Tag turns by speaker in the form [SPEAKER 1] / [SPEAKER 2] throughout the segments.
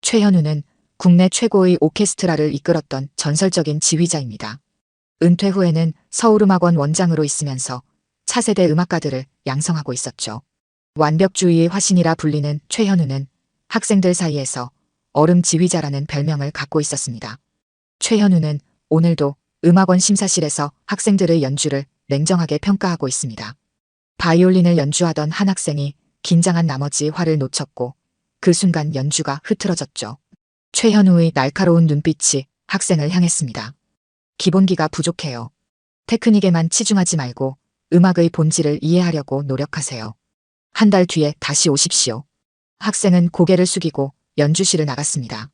[SPEAKER 1] 최현우는 국내 최고의 오케스트라를 이끌었던 전설적인 지휘자입니다. 은퇴 후에는 서울음악원 원장으로 있으면서 차세대 음악가들을 양성하고 있었죠. 완벽주의의 화신이라 불리는 최현우는 학생들 사이에서 얼음 지휘자라는 별명을 갖고 있었습니다. 최현우는 오늘도 음악원 심사실에서 학생들의 연주를 냉정하게 평가하고 있습니다. 바이올린을 연주하던 한 학생이 긴장한 나머지 활을 놓쳤고 그 순간 연주가 흐트러졌죠. 최현우의 날카로운 눈빛이 학생을 향했습니다. 기본기가 부족해요. 테크닉에만 치중하지 말고 음악의 본질을 이해하려고 노력하세요. 한 달 뒤에 다시 오십시오. 학생은 고개를 숙이고 연주실을 나갔습니다.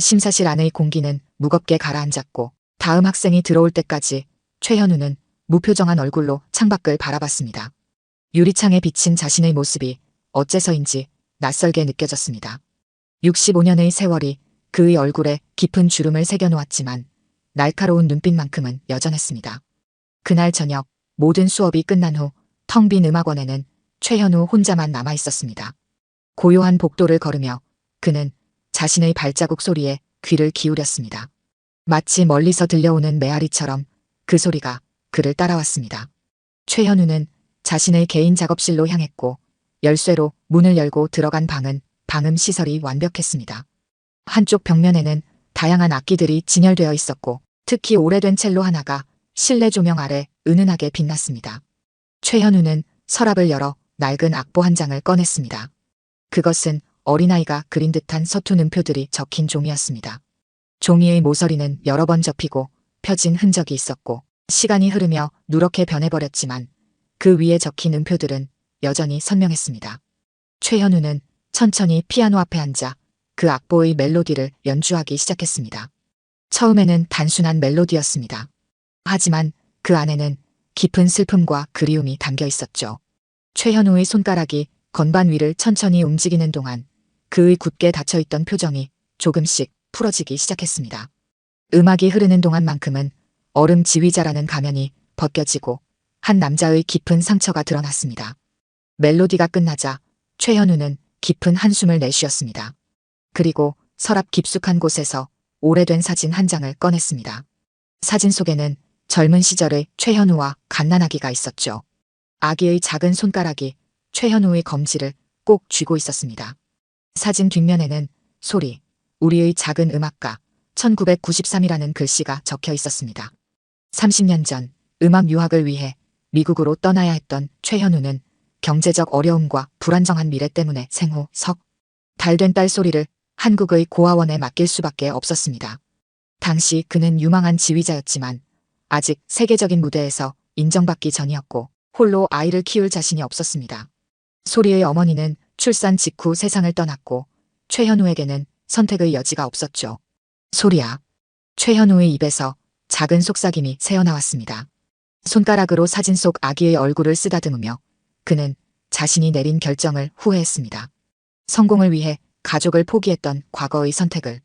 [SPEAKER 1] 심사실 안의 공기는 무겁게 가라앉았고 다음 학생이 들어올 때까지 최현우는 무표정한 얼굴로 창밖을 바라봤습니다. 유리창에 비친 자신의 모습이 어째서인지 낯설게 느껴졌습니다. 65년의 세월이 그의 얼굴에 깊은 주름을 새겨놓았지만 날카로운 눈빛만큼은 여전했습니다. 그날 저녁 모든 수업이 끝난 후 텅 빈 음악원에는 최현우 혼자만 남아 있었습니다. 고요한 복도를 걸으며 그는 자신의 발자국 소리에 귀를 기울였습니다. 마치 멀리서 들려오는 메아리처럼 그 소리가 그를 따라왔습니다. 최현우는 자신의 개인 작업실로 향했고 열쇠로 문을 열고 들어간 방은 방음 시설이 완벽했습니다. 한쪽 벽면에는 다양한 악기들이 진열되어 있었고 특히 오래된 첼로 하나가 실내 조명 아래 은은하게 빛났습니다. 최현우는 서랍을 열어 낡은 악보 한 장을 꺼냈습니다. 그것은 어린아이가 그린 듯한 서툰 음표들이 적힌 종이였습니다. 종이의 모서리는 여러 번 접히고 펴진 흔적이 있었고 시간이 흐르며 누렇게 변해버렸지만 그 위에 적힌 음표들은 여전히 선명했습니다. 최현우는 천천히 피아노 앞에 앉아 그 악보의 멜로디를 연주하기 시작했습니다. 처음에는 단순한 멜로디였습니다. 하지만 그 안에는 깊은 슬픔과 그리움이 담겨 있었죠. 최현우의 손가락이 건반 위를 천천히 움직이는 동안 그의 굳게 닫혀있던 표정이 조금씩 풀어지기 시작했습니다. 음악이 흐르는 동안만큼은 얼음 지휘자라는 가면이 벗겨지고 한 남자의 깊은 상처가 드러났습니다. 멜로디가 끝나자 최현우는 깊은 한숨을 내쉬었습니다. 그리고 서랍 깊숙한 곳에서 오래된 사진 한 장을 꺼냈습니다. 사진 속에는 젊은 시절의 최현우와 갓난아기가 있었죠. 아기의 작은 손가락이 최현우의 검지를 꼭 쥐고 있었습니다. 사진 뒷면에는 소리, 우리의 작은 음악가, 1993이라는 글씨가 적혀 있었습니다. 30년 전 음악 유학을 위해 미국으로 떠나야 했던 최현우는 경제적 어려움과 불안정한 미래 때문에 생후 석 달 된 딸 소리를 한국의 고아원에 맡길 수밖에 없었습니다. 당시 그는 유망한 지휘자였지만 아직 세계적인 무대에서 인정받기 전이었고 홀로 아이를 키울 자신이 없었습니다. 소리의 어머니는 출산 직후 세상을 떠났고 최현우에게는 선택의 여지가 없었죠. 소리야. 최현우의 입에서 작은 속삭임이 새어나왔습니다. 손가락으로 사진 속 아기의 얼굴을 쓰다듬으며 그는 자신이 내린 결정을 후회했습니다. 성공을 위해 가족을 포기했던 과거의 선택을.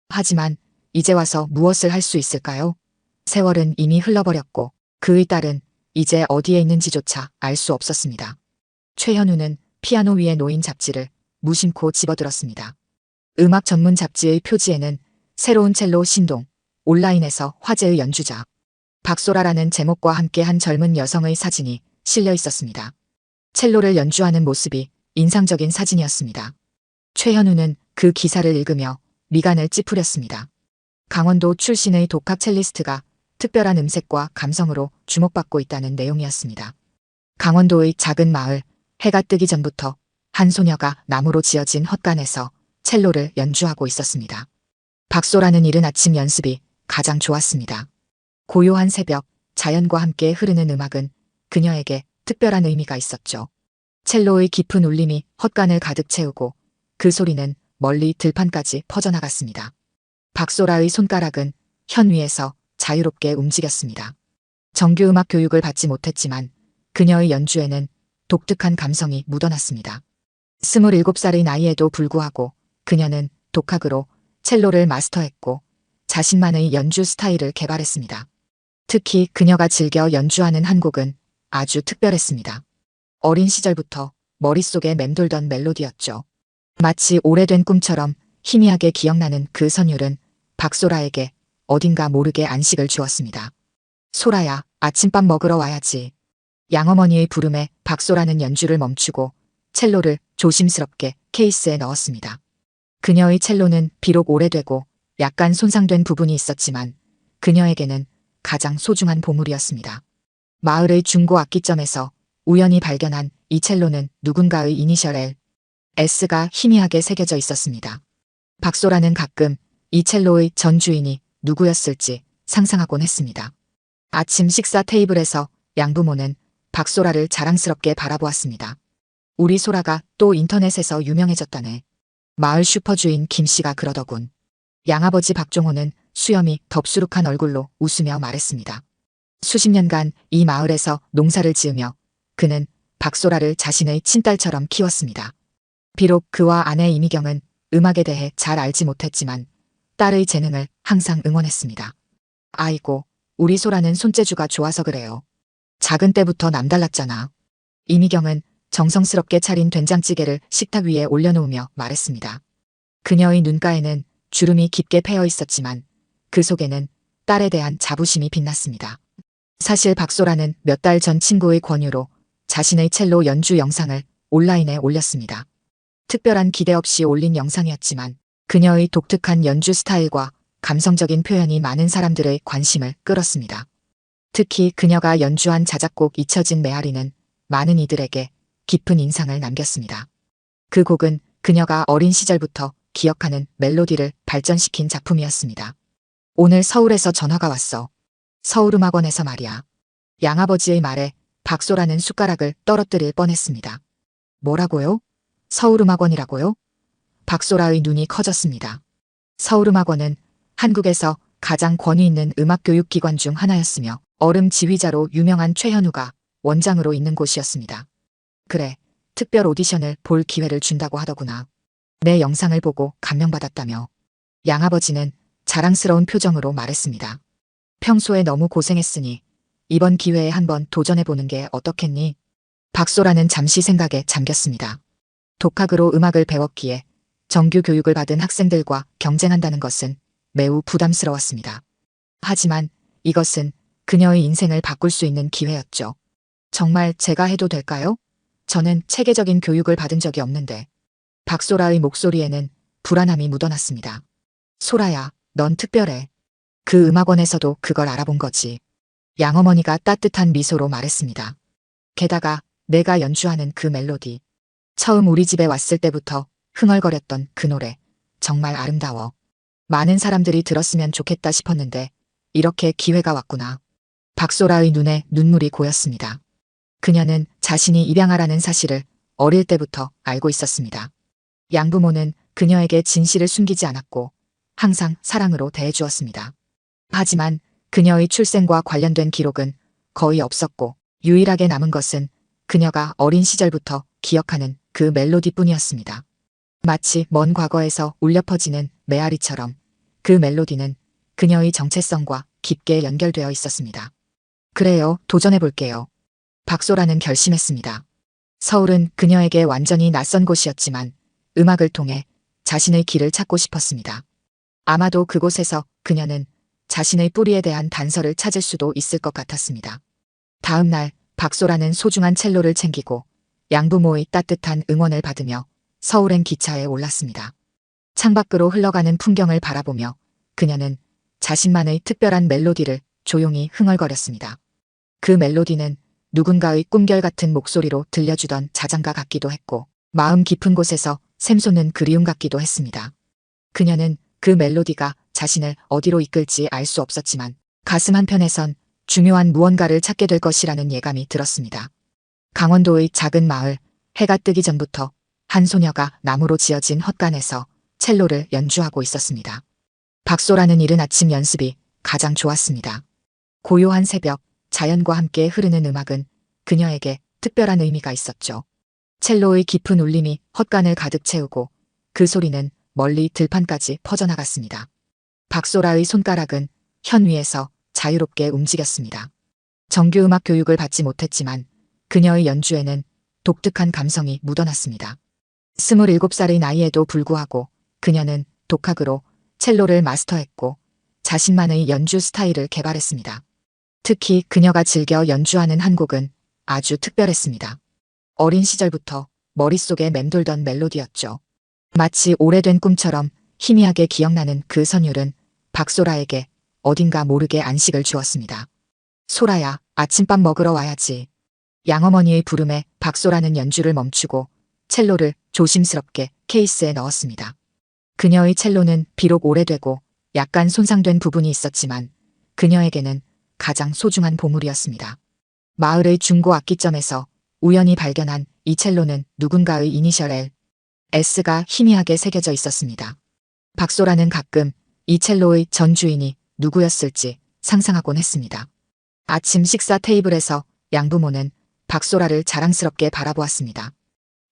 [SPEAKER 1] 하지만 이제 와서 무엇을 할 수 있을까요? 세월은 이미 흘러버렸고 그의 딸은 이제 어디에 있는지조차 알 수 없었습니다. 최현우는 피아노 위에 놓인 잡지를 무심코 집어들었습니다. 음악 전문 잡지의 표지에는 새로운 첼로 신동, 온라인에서 화제의 연주자, 박소라라는 제목과 함께 한 젊은 여성의 사진이 실려 있었습니다. 첼로를 연주하는 모습이 인상적인 사진이었습니다. 최현우는 그 기사를 읽으며 미간을 찌푸렸습니다. 강원도 출신의 독학 첼리스트가 특별한 음색과 감성으로 주목받고 있다는 내용이었습니다. 강원도의 작은 마을, 해가 뜨기 전부터 한 소녀가 나무로 지어진 헛간에서 첼로를 연주하고 있었습니다. 박소라는 이른 아침 연습이 가장 좋았습니다. 고요한 새벽, 자연과 함께 흐르는 음악은 그녀에게 특별한 의미가 있었죠. 첼로의 깊은 울림이 헛간을 가득 채우고 그 소리는 멀리 들판까지 퍼져나갔습니다. 박소라의 손가락은 현 위에서 자유롭게 움직였습니다. 정규 음악 교육을 받지 못했지만 그녀의 연주에는 독특한 감성이 묻어났습니다. 27살의 나이에도 불구하고 그녀는 독학으로 첼로를 마스터했고 자신만의 연주 스타일을 개발했습니다. 특히 그녀가 즐겨 연주하는 한 곡은 아주 특별했습니다. 어린 시절부터 머릿속에 맴돌던 멜로디였죠. 마치 오래된 꿈처럼 희미하게 기억나는 그 선율은 박소라에게 어딘가 모르게 안식을 주었습니다. 소라야, 아침밥 먹으러 와야지. 양어머니의 부름에 박소라는 연주를 멈추고 첼로를 조심스럽게 케이스에 넣었습니다. 그녀의 첼로는 비록 오래되고 약간 손상된 부분이 있었지만 그녀에게는 가장 소중한 보물이었습니다. 마을의 중고 악기점에서 우연히 발견한 이 첼로는 누군가의 이니셜 L, S가 희미하게 새겨져 있었습니다. 박소라는 가끔 이 첼로의 전 주인이 누구였을지 상상하곤 했습니다. 아침 식사 테이블에서 양부모는 박소라를 자랑스럽게 바라보았습니다. 우리 소라가 또 인터넷에서 유명해졌다네. 마을 슈퍼주인 김씨가 그러더군. 양아버지 박종호는 수염이 덥수룩한 얼굴로 웃으며 말했습니다. 수십 년간 이 마을에서 농사를 지으며 그는 박소라를 자신의 친딸처럼 키웠습니다. 비록 그와 아내 이미경은 음악에 대해 잘 알지 못했지만 딸의 재능을 항상 응원했습니다. 아이고, 우리 소라는 손재주가 좋아서 그래요. 작은 때부터 남달랐잖아. 이미경은 정성스럽게 차린 된장찌개를 식탁 위에 올려놓으며 말했습니다. 그녀의 눈가에는 주름이 깊게 패여 있었지만 그 속에는 딸에 대한 자부심이 빛났습니다. 사실 박소라는 몇 달 전 친구의 권유로 자신의 첼로 연주 영상을 온라인에 올렸습니다. 특별한 기대 없이 올린 영상이었지만 그녀의 독특한 연주 스타일과 감성적인 표현이 많은 사람들의 관심을 끌었습니다. 특히 그녀가 연주한 자작곡 잊혀진 메아리는 많은 이들에게 깊은 인상을 남겼습니다. 그 곡은 그녀가 어린 시절부터 기억하는 멜로디를 발전시킨 작품이었습니다. 오늘 서울에서 전화가 왔어. 서울음악원에서 말이야. 양아버지의 말에 박소라는 숟가락을 떨어뜨릴 뻔했습니다. 뭐라고요? 서울음악원이라고요? 박소라의 눈이 커졌습니다. 서울음악원은 한국에서 가장 권위 있는 음악교육기관 중 하나였으며 얼음 지휘자로 유명한 최현우가 원장으로 있는 곳이었습니다. 그래, 특별 오디션을 볼 기회를 준다고 하더구나. 내 영상을 보고 감명받았다며. 양아버지는 자랑스러운 표정으로 말했습니다. 평소에 너무 고생했으니 이번 기회에 한번 도전해보는 게 어떻겠니? 박소라는 잠시 생각에 잠겼습니다. 독학으로 음악을 배웠기에 정규 교육을 받은 학생들과 경쟁한다는 것은 매우 부담스러웠습니다. 하지만 이것은 그녀의 인생을 바꿀 수 있는 기회였죠. 정말 제가 해도 될까요? 저는 체계적인 교육을 받은 적이 없는데. 박소라의 목소리에는 불안함이 묻어났습니다. 소라야, 넌 특별해. 그 음악원에서도 그걸 알아본 거지. 양어머니가 따뜻한 미소로 말했습니다. 게다가 내가 연주하는 그 멜로디. 처음 우리 집에 왔을 때부터 흥얼거렸던 그 노래. 정말 아름다워. 많은 사람들이 들었으면 좋겠다 싶었는데 이렇게 기회가 왔구나. 박소라의 눈에 눈물이 고였습니다. 그녀는 자신이 입양아라는 사실을 어릴 때부터 알고 있었습니다. 양부모는 그녀에게 진실을 숨기지 않았고 항상 사랑으로 대해주었습니다. 하지만 그녀의 출생과 관련된 기록은 거의 없었고 유일하게 남은 것은 그녀가 어린 시절부터 기억하는 그 멜로디뿐이었습니다. 마치 먼 과거에서 울려 퍼지는 메아리처럼 그 멜로디는 그녀의 정체성과 깊게 연결되어 있었습니다. 그래요, 도전해볼게요. 박소라는 결심했습니다. 서울은 그녀에게 완전히 낯선 곳이었지만 음악을 통해 자신의 길을 찾고 싶었습니다. 아마도 그곳에서 그녀는 자신의 뿌리에 대한 단서를 찾을 수도 있을 것 같았습니다. 다음 날 박소라는 소중한 첼로를 챙기고 양부모의 따뜻한 응원을 받으며 서울행 기차에 올랐습니다. 창밖으로 흘러가는 풍경을 바라보며 그녀는 자신만의 특별한 멜로디를 조용히 흥얼거렸습니다. 그 멜로디는 누군가의 꿈결 같은 목소리로 들려주던 자장가 같기도 했고 마음 깊은 곳에서 샘솟는 그리움 같기도 했습니다. 그녀는 그 멜로디가 자신을 어디로 이끌지 알 수 없었지만 가슴 한편에선 중요한 무언가를 찾게 될 것이라는 예감이 들었습니다. 강원도의 작은 마을, 해가 뜨기 전부터 한 소녀가 나무로 지어진 헛간에서 첼로를 연주하고 있었습니다. 박소라는 이른 아침 연습이 가장 좋았습니다. 고요한 새벽, 자연과 함께 흐르는 음악은 그녀에게 특별한 의미가 있었죠. 첼로의 깊은 울림이 헛간을 가득 채우고 그 소리는 멀리 들판까지 퍼져나갔습니다. 박소라의 손가락은 현 위에서 자유롭게 움직였습니다. 정규 음악 교육을 받지 못했지만 그녀의 연주에는 독특한 감성이 묻어났습니다. 27살의 나이에도 불구하고 그녀는 독학으로 첼로를 마스터했고 자신만의 연주 스타일을 개발했습니다. 특히 그녀가 즐겨 연주하는 한 곡은 아주 특별했습니다. 어린 시절부터 머릿속에 맴돌던 멜로디였죠. 마치 오래된 꿈처럼 희미하게 기억나는 그 선율은 박소라에게 어딘가 모르게 안식을 주었습니다. 소라야, 아침밥 먹으러 와야지. 양어머니의 부름에 박소라는 연주를 멈추고 첼로를 조심스럽게 케이스에 넣었습니다. 그녀의 첼로는 비록 오래되고 약간 손상된 부분이 있었지만 그녀에게는 가장 소중한 보물이었습니다. 마을의 중고 악기점에서 우연히 발견한 이 첼로는 누군가의 이니셜 L, S가 희미하게 새겨져 있었습니다. 박소라는 가끔 이 첼로의 전 주인이 누구였을지 상상하곤 했습니다. 아침 식사 테이블에서 양부모는 박소라를 자랑스럽게 바라보았습니다.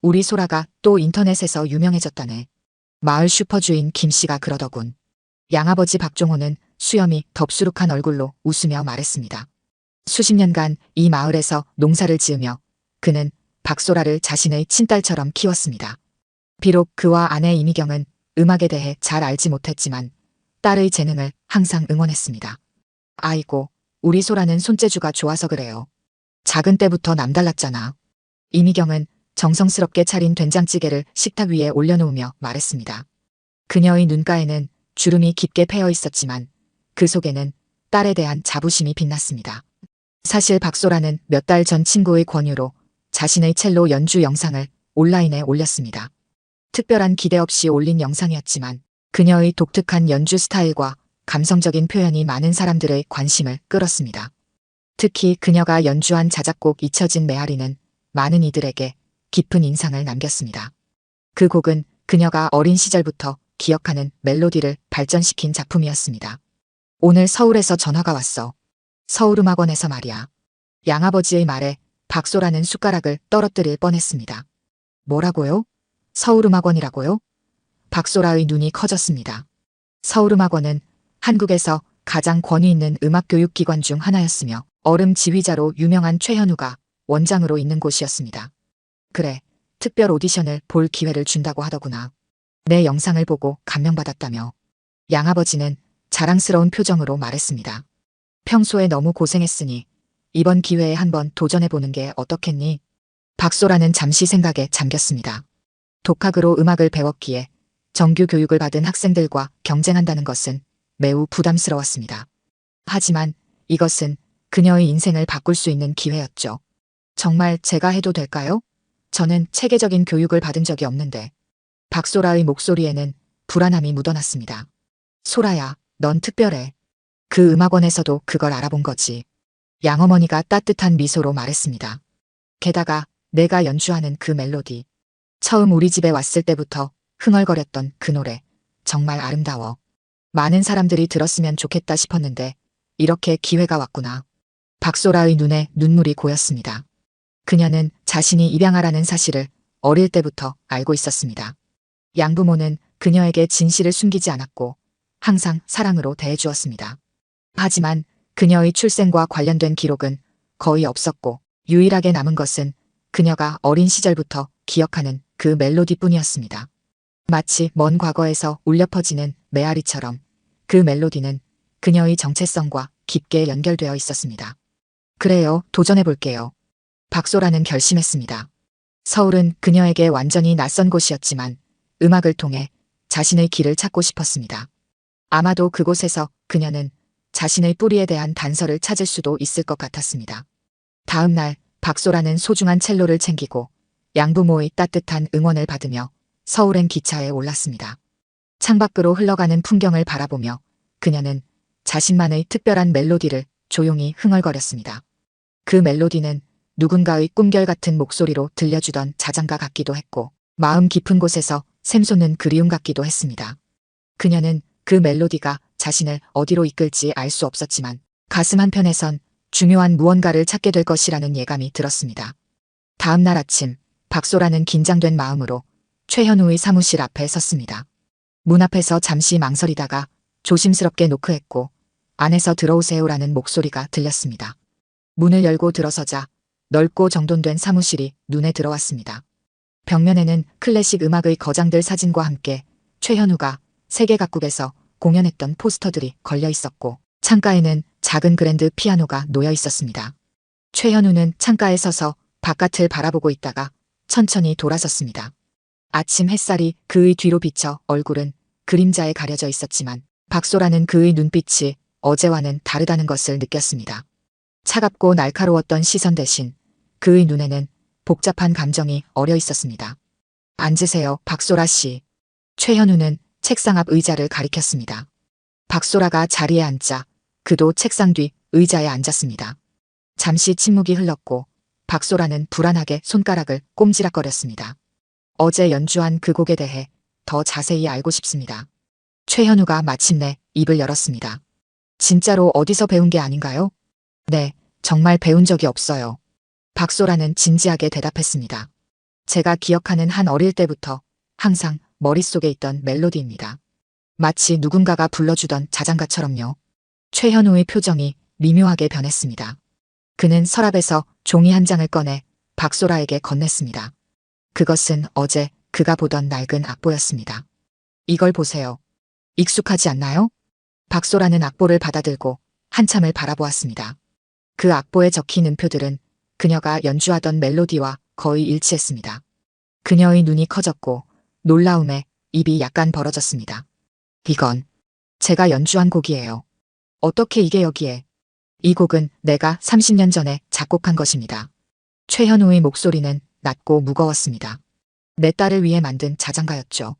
[SPEAKER 1] 우리 소라가 또 인터넷에서 유명해졌다네. 마을 슈퍼주인 김씨가 그러더군. 양아버지 박종호는 수염이 덥수룩한 얼굴로 웃으며 말했습니다. 수십 년간 이 마을에서 농사를 지으며 그는 박소라를 자신의 친딸처럼 키웠습니다. 비록 그와 아내 이미경은 음악에 대해 잘 알지 못했지만 딸의 재능을 항상 응원했습니다. 아이고, 우리 소라는 손재주가 좋아서 그래요. 작은 때부터 남달랐잖아. 이미경은 정성스럽게 차린 된장찌개를 식탁 위에 올려놓으며 말했습니다. 그녀의 눈가에는 주름이 깊게 패여 있었지만 그 속에는 딸에 대한 자부심이 빛났습니다. 사실 박소라는 몇 달 전 친구의 권유로 자신의 첼로 연주 영상을 온라인에 올렸습니다. 특별한 기대 없이 올린 영상이었지만 그녀의 독특한 연주 스타일과 감성적인 표현이 많은 사람들의 관심을 끌었습니다. 특히 그녀가 연주한 자작곡 잊혀진 메아리는 많은 이들에게 깊은 인상을 남겼습니다. 그 곡은 그녀가 어린 시절부터 기억하는 멜로디를 발전시킨 작품이었습니다. 오늘 서울에서 전화가 왔어. 서울음악원에서 말이야. 양아버지의 말에 박소라는 숟가락을 떨어뜨릴 뻔했습니다. 뭐라고요? 서울음악원이라고요? 박소라의 눈이 커졌습니다. 서울음악원은 한국에서 가장 권위 있는 음악교육기관 중 하나였으며 얼음 지휘자로 유명한 최현우가 원장으로 있는 곳이었습니다. 그래, 특별 오디션을 볼 기회를 준다고 하더구나. 내 영상을 보고 감명받았다며. 양아버지는 자랑스러운 표정으로 말했습니다. 평소에 너무 고생했으니 이번 기회에 한번 도전해보는 게 어떻겠니? 박소라는 잠시 생각에 잠겼습니다. 독학으로 음악을 배웠기에 정규 교육을 받은 학생들과 경쟁한다는 것은 매우 부담스러웠습니다. 하지만 이것은 그녀의 인생을 바꿀 수 있는 기회였죠. 정말 제가 해도 될까요? 저는 체계적인 교육을 받은 적이 없는데. 박소라의 목소리에는 불안함이 묻어났습니다. 소라야, 넌 특별해. 그 음악원에서도 그걸 알아본 거지. 양어머니가 따뜻한 미소로 말했습니다. 게다가 내가 연주하는 그 멜로디. 처음 우리 집에 왔을 때부터 흥얼거렸던 그 노래. 정말 아름다워. 많은 사람들이 들었으면 좋겠다 싶었는데 이렇게 기회가 왔구나. 박소라의 눈에 눈물이 고였습니다. 그녀는 자신이 입양아라는 사실을 어릴 때부터 알고 있었습니다. 양부모는 그녀에게 진실을 숨기지 않았고 항상 사랑으로 대해주었습니다. 하지만 그녀의 출생과 관련된 기록은 거의 없었고 유일하게 남은 것은 그녀가 어린 시절부터 기억하는 그 멜로디뿐이었습니다. 마치 먼 과거에서 울려 퍼지는 메아리처럼 그 멜로디는 그녀의 정체성과 깊게 연결되어 있었습니다. 그래요, 도전해볼게요. 박소라는 결심했습니다. 서울은 그녀에게 완전히 낯선 곳이었지만 음악을 통해 자신의 길을 찾고 싶었습니다. 아마도 그곳에서 그녀는 자신의 뿌리에 대한 단서를 찾을 수도 있을 것 같았습니다. 다음 날 박소라는 소중한 첼로를 챙기고 양부모의 따뜻한 응원을 받으며 서울행 기차에 올랐습니다. 창밖으로 흘러가는 풍경을 바라보며 그녀는 자신만의 특별한 멜로디를 조용히 흥얼거렸습니다. 그 멜로디는 누군가의 꿈결 같은 목소리로 들려주던 자장가 같기도 했고 마음 깊은 곳에서 샘솟는 그리움 같기도 했습니다. 그녀는 그 멜로디가 자신을 어디로 이끌지 알 수 없었지만 가슴 한편에선 중요한 무언가를 찾게 될 것이라는 예감이 들었습니다. 다음 날 아침 박소라는 긴장된 마음으로 최현우의 사무실 앞에 섰습니다. 문 앞에서 잠시 망설이다가 조심스럽게 노크했고 안에서 들어오세요라는 목소리가 들렸습니다. 문을 열고 들어서자 넓고 정돈된 사무실이 눈에 들어왔습니다. 벽면에는 클래식 음악의 거장들 사진과 함께 최현우가 세계 각국에서 공연했던 포스터들이 걸려 있었고 창가에는 작은 그랜드 피아노가 놓여 있었습니다. 최현우는 창가에 서서 바깥을 바라보고 있다가 천천히 돌아섰습니다. 아침 햇살이 그의 뒤로 비쳐 얼굴은 그림자에 가려져 있었지만 박소라는 그의 눈빛이 어제와는 다르다는 것을 느꼈습니다. 차갑고 날카로웠던 시선 대신 그의 눈에는 복잡한 감정이 어려 있었습니다. 앉으세요, 박소라 씨. 최현우는 책상 앞 의자를 가리켰습니다. 박소라가 자리에 앉자 그도 책상 뒤 의자에 앉았습니다. 잠시 침묵이 흘렀고 박소라는 불안하게 손가락을 꼼지락거렸습니다. 어제 연주한 그 곡에 대해 더 자세히 알고 싶습니다. 최현우가 마침내 입을 열었습니다. 진짜로 어디서 배운 게 아닌가요? 네, 정말 배운 적이 없어요. 박소라는 진지하게 대답했습니다. 제가 기억하는 한 어릴 때부터 항상 머릿속에 있던 멜로디입니다. 마치 누군가가 불러주던 자장가처럼요. 최현우의 표정이 미묘하게 변했습니다. 그는 서랍에서 종이 한 장을 꺼내 박소라에게 건넸습니다. 그것은 어제 그가 보던 낡은 악보였습니다. 이걸 보세요. 익숙하지 않나요? 박소라는 악보를 받아들고 한참을 바라보았습니다. 그 악보에 적힌 음표들은 그녀가 연주하던 멜로디와 거의 일치했습니다. 그녀의 눈이 커졌고 놀라움에 입이 약간 벌어졌습니다. 이건 제가 연주한 곡이에요. 어떻게 이게 여기에? 이 곡은 내가 30년 전에 작곡한 것입니다. 최현우의 목소리는 낮고 무거웠습니다. 내 딸을 위해 만든 자장가였죠.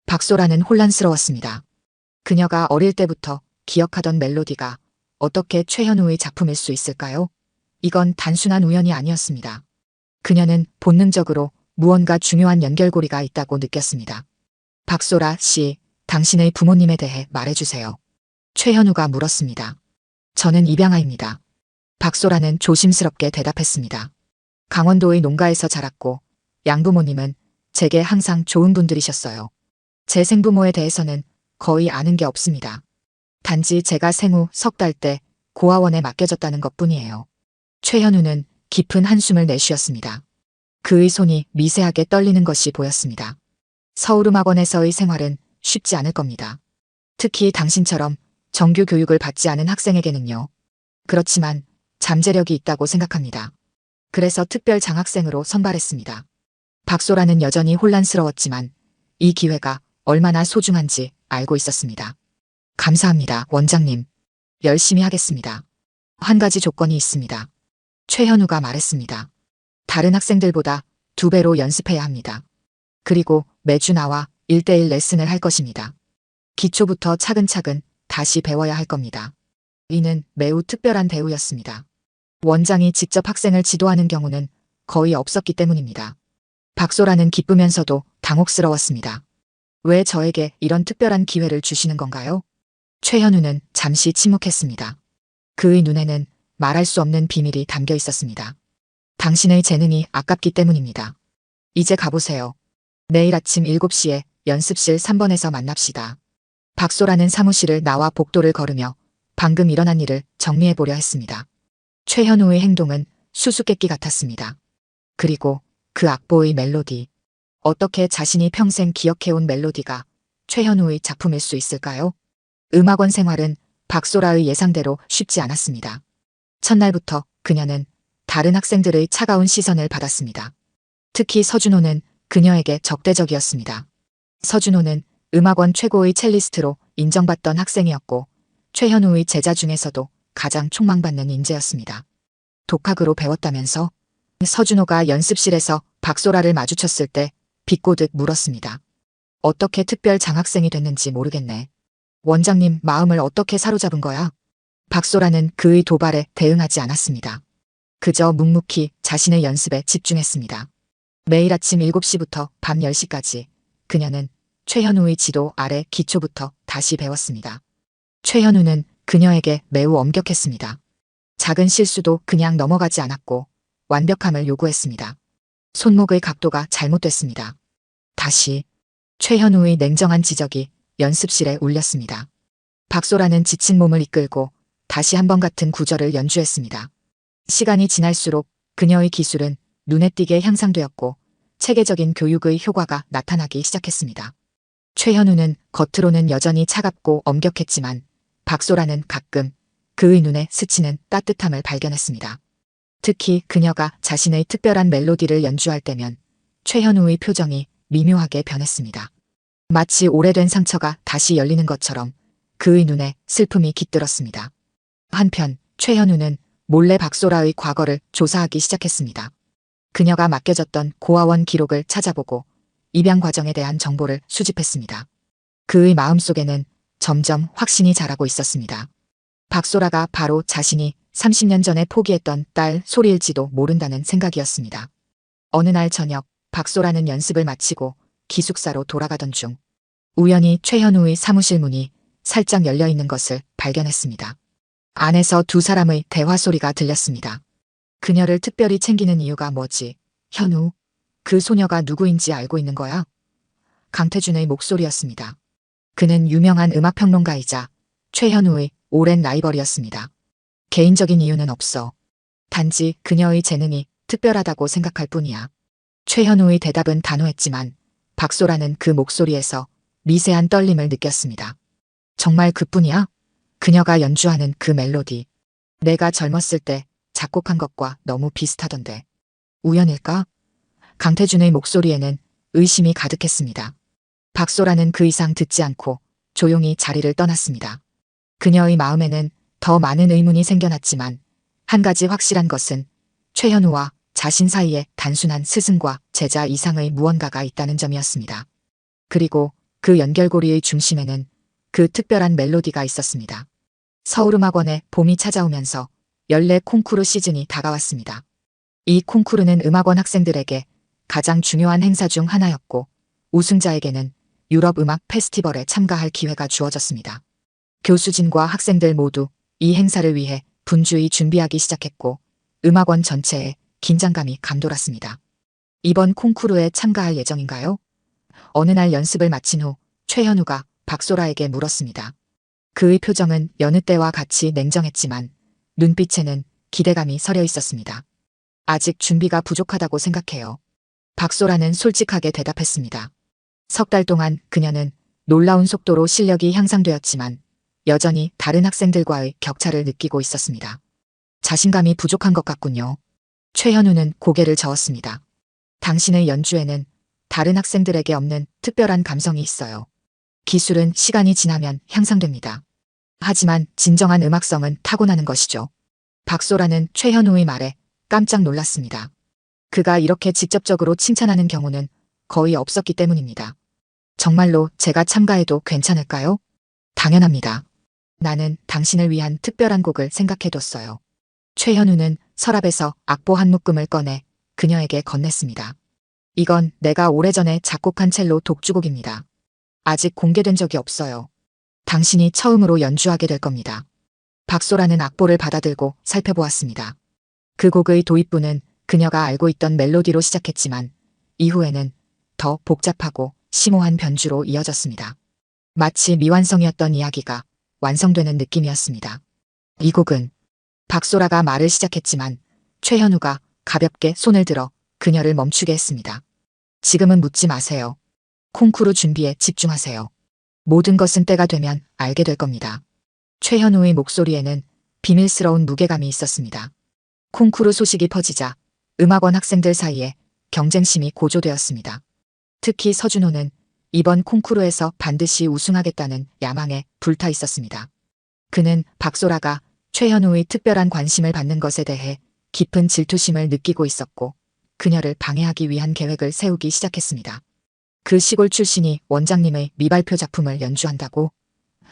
[SPEAKER 1] 박소라는 혼란스러웠습니다. 그녀가 어릴 때부터 기억하던 멜로디가 어떻게 최현우의 작품일 수 있을까요? 이건 단순한 우연이 아니었습니다. 그녀는 본능적으로 무언가 중요한 연결고리가 있다고 느꼈습니다. 박소라 씨, 당신의 부모님에 대해 말해주세요. 최현우가 물었습니다. 저는 입양아입니다. 박소라는 조심스럽게 대답했습니다. 강원도의 농가에서 자랐고 양부모님은 제게 항상 좋은 분들이셨어요. 제 생부모에 대해서는 거의 아는 게 없습니다. 단지 제가 생후 3달 때 고아원에 맡겨졌다는 것뿐이에요. 최현우는 깊은 한숨을 내쉬었습니다. 그의 손이 미세하게 떨리는 것이 보였습니다. 서울음악원에서의 생활은 쉽지 않을 겁니다. 특히 당신처럼 정규 교육을 받지 않은 학생에게는요. 그렇지만 잠재력이 있다고 생각합니다. 그래서 특별 장학생으로 선발했습니다. 박소라는 여전히 혼란스러웠지만 이 기회가 얼마나 소중한지 알고 있었습니다. 감사합니다, 원장님. 열심히 하겠습니다. 한 가지 조건이 있습니다. 최현우가 말했습니다. 다른 학생들보다 2배로 연습해야 합니다. 그리고 매주 나와 1대1 레슨을 할 것입니다. 기초부터 차근차근 다시 배워야 할 겁니다. 이는 매우 특별한 대우였습니다. 원장이 직접 학생을 지도하는 경우는 거의 없었기 때문입니다. 박소라는 기쁘면서도 당혹스러웠습니다. 왜 저에게 이런 특별한 기회를 주시는 건가요? 최현우는 잠시 침묵했습니다. 그의 눈에는 말할 수 없는 비밀이 담겨 있었습니다. 당신의 재능이 아깝기 때문입니다. 이제 가보세요. 내일 아침 7시에 연습실 3번에서 만납시다. 박소라는 사무실을 나와 복도를 걸으며 방금 일어난 일을 정리해보려 했습니다. 최현우의 행동은 수수께끼 같았습니다. 그리고 그 악보의 멜로디. 어떻게 자신이 평생 기억해온 멜로디가 최현우의 작품일 수 있을까요? 음악원 생활은 박소라의 예상대로 쉽지 않았습니다. 첫날부터 그녀는 다른 학생들의 차가운 시선을 받았습니다. 특히 서준호는 그녀에게 적대적이었습니다. 서준호는 음악원 최고의 첼리스트로 인정받던 학생이었고 최현우의 제자 중에서도 가장 촉망받는 인재였습니다. 독학으로 배웠다면서? 서준호가 연습실에서 박소라를 마주쳤을 때 비꼬듯 물었습니다. 어떻게 특별 장학생이 됐는지 모르겠네. 원장님 마음을 어떻게 사로잡은 거야? 박소라는 그의 도발에 대응하지 않았습니다. 그저 묵묵히 자신의 연습에 집중했습니다. 매일 아침 7시부터 밤 10시까지 그녀는 최현우의 지도 아래 기초부터 다시 배웠습니다. 최현우는 그녀에게 매우 엄격했습니다. 작은 실수도 그냥 넘어가지 않았고 완벽함을 요구했습니다. 손목의 각도가 잘못됐습니다. 다시. 최현우의 냉정한 지적이 연습실에 울렸습니다. 박소라는 지친 몸을 이끌고 다시 한 번 같은 구절을 연주했습니다. 시간이 지날수록 그녀의 기술은 눈에 띄게 향상되었고 체계적인 교육의 효과가 나타나기 시작했습니다. 최현우는 겉으로는 여전히 차갑고 엄격했지만 박소라는 가끔 그의 눈에 스치는 따뜻함을 발견했습니다. 특히 그녀가 자신의 특별한 멜로디를 연주할 때면 최현우의 표정이 미묘하게 변했습니다. 마치 오래된 상처가 다시 열리는 것처럼 그의 눈에 슬픔이 깃들었습니다. 한편 최현우는 몰래 박소라의 과거를 조사하기 시작했습니다. 그녀가 맡겨졌던 고아원 기록을 찾아보고 입양 과정에 대한 정보를 수집했습니다. 그의 마음속에는 점점 확신이 자라고 있었습니다. 박소라가 바로 자신이 30년 전에 포기했던 딸 소리일지도 모른다는 생각이었습니다. 어느 날 저녁 박소라는 연습을 마치고 기숙사로 돌아가던 중 우연히 최현우의 사무실 문이 살짝 열려 있는 것을 발견했습니다. 안에서 두 사람의 대화 소리가 들렸습니다. 그녀를 특별히 챙기는 이유가 뭐지? 현우, 그 소녀가 누구인지 알고 있는 거야? 강태준의 목소리였습니다. 그는 유명한 음악평론가이자 최현우의 오랜 라이벌이었습니다. 개인적인 이유는 없어. 단지 그녀의 재능이 특별하다고 생각할 뿐이야. 최현우의 대답은 단호했지만 박소라는 그 목소리에서 미세한 떨림을 느꼈습니다. 정말 그뿐이야? 그녀가 연주하는 그 멜로디. 내가 젊었을 때 작곡한 것과 너무 비슷하던데. 우연일까? 강태준의 목소리에는 의심이 가득했습니다. 박소라는 그 이상 듣지 않고 조용히 자리를 떠났습니다. 그녀의 마음에는 더 많은 의문이 생겨났지만 한 가지 확실한 것은 최현우와 자신 사이에 단순한 스승과 제자 이상의 무언가가 있다는 점이었습니다. 그리고 그 연결고리의 중심에는 그 특별한 멜로디가 있었습니다. 서울음악원에 봄이 찾아오면서 연례 콩쿠르 시즌이 다가왔습니다. 이 콩쿠르는 음악원 학생들에게 가장 중요한 행사 중 하나였고 우승자에게는 유럽 음악 페스티벌에 참가할 기회가 주어졌습니다. 교수진과 학생들 모두 이 행사를 위해 분주히 준비하기 시작했고 음악원 전체에 긴장감이 감돌았습니다. 이번 콩쿠르에 참가할 예정인가요? 어느 날 연습을 마친 후 최현우가 박소라에게 물었습니다. 그의 표정은 여느 때와 같이 냉정했지만 눈빛에는 기대감이 서려 있었습니다. 아직 준비가 부족하다고 생각해요. 박소라는 솔직하게 대답했습니다. 석 달 동안 그녀는 놀라운 속도로 실력이 향상되었지만 여전히 다른 학생들과의 격차를 느끼고 있었습니다. 자신감이 부족한 것 같군요. 최현우는 고개를 저었습니다. 당신의 연주에는 다른 학생들에게 없는 특별한 감성이 있어요. 기술은 시간이 지나면 향상됩니다. 하지만 진정한 음악성은 타고나는 것이죠. 박소라는 최현우의 말에 깜짝 놀랐습니다. 그가 이렇게 직접적으로 칭찬하는 경우는 거의 없었기 때문입니다. 정말로 제가 참가해도 괜찮을까요? 당연합니다. 나는 당신을 위한 특별한 곡을 생각해뒀어요. 최현우는 서랍에서 악보 한 묶음을 꺼내 그녀에게 건넸습니다. 이건 내가 오래전에 작곡한 첼로 독주곡입니다. 아직 공개된 적이 없어요. 당신이 처음으로 연주하게 될 겁니다. 박소라는 악보를 받아들고 살펴보았습니다. 그 곡의 도입부는 그녀가 알고 있던 멜로디로 시작했지만 이후에는 더 복잡하고 심오한 변주로 이어졌습니다. 마치 미완성이었던 이야기가 완성되는 느낌이었습니다. 이 곡은 박소라가 말을 시작했지만 최현우가 가볍게 손을 들어 그녀를 멈추게 했습니다. 지금은 묻지 마세요. 콩쿠르 준비에 집중하세요. 모든 것은 때가 되면 알게 될 겁니다. 최현우의 목소리에는 비밀스러운 무게감이 있었습니다. 콩쿠르 소식이 퍼지자 음악원 학생들 사이에 경쟁심이 고조되었습니다. 특히 서준호는 이번 콩쿠르에서 반드시 우승하겠다는 야망에 불타 있었습니다. 그는 박소라가 최현우의 특별한 관심을 받는 것에 대해 깊은 질투심을 느끼고 있었고 그녀를 방해하기 위한 계획을 세우기 시작했습니다. 그 시골 출신이 원장님의 미발표 작품을 연주한다고?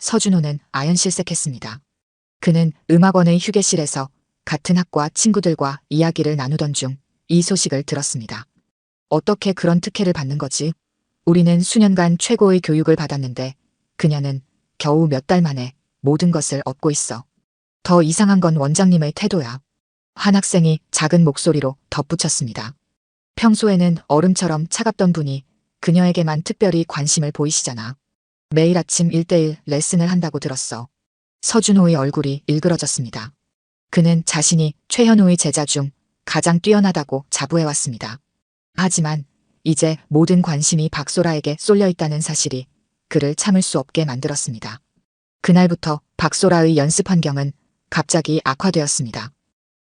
[SPEAKER 1] 서준호는 아연실색했습니다. 그는 음악원의 휴게실에서 같은 학과 친구들과 이야기를 나누던 중 이 소식을 들었습니다. 어떻게 그런 특혜를 받는 거지? 우리는 수년간 최고의 교육을 받았는데 그녀는 겨우 몇 달 만에 모든 것을 얻고 있어. 더 이상한 건 원장님의 태도야. 한 학생이 작은 목소리로 덧붙였습니다. 평소에는 얼음처럼 차갑던 분이 그녀에게만 특별히 관심을 보이시잖아. 매일 아침 1대1 레슨을 한다고 들었어. 서준호의 얼굴이 일그러졌습니다. 그는 자신이 최현우의 제자 중 가장 뛰어나다고 자부해왔습니다. 하지만 이제 모든 관심이 박소라에게 쏠려 있다는 사실이 그를 참을 수 없게 만들었습니다. 그날부터 박소라의 연습 환경은 갑자기 악화되었습니다.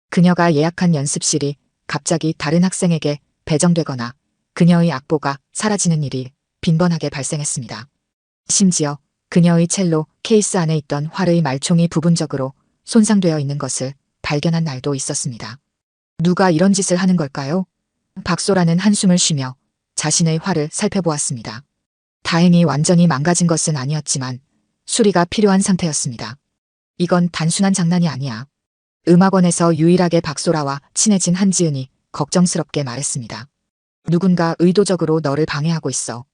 [SPEAKER 1] 그녀가 예약한 연습실이 갑자기 다른 학생에게 배정되거나 그녀의 악보가 사라지는 일이 빈번하게 발생했습니다. 심지어 그녀의 첼로 케이스 안에 있던 활의 말총이 부분적으로 손상되어 있는 것을 발견한 날도 있었습니다. 누가 이런 짓을 하는 걸까요? 박소라는 한숨을 쉬며 자신의 활을 살펴보았습니다. 다행히 완전히 망가진 것은 아니었지만 수리가 필요한 상태였습니다. 이건 단순한 장난이 아니야. 음악원에서 유일하게 박소라와 친해진 한지은이 걱정스럽게 말했습니다. 누군가 의도적으로 너를 방해하고 있어.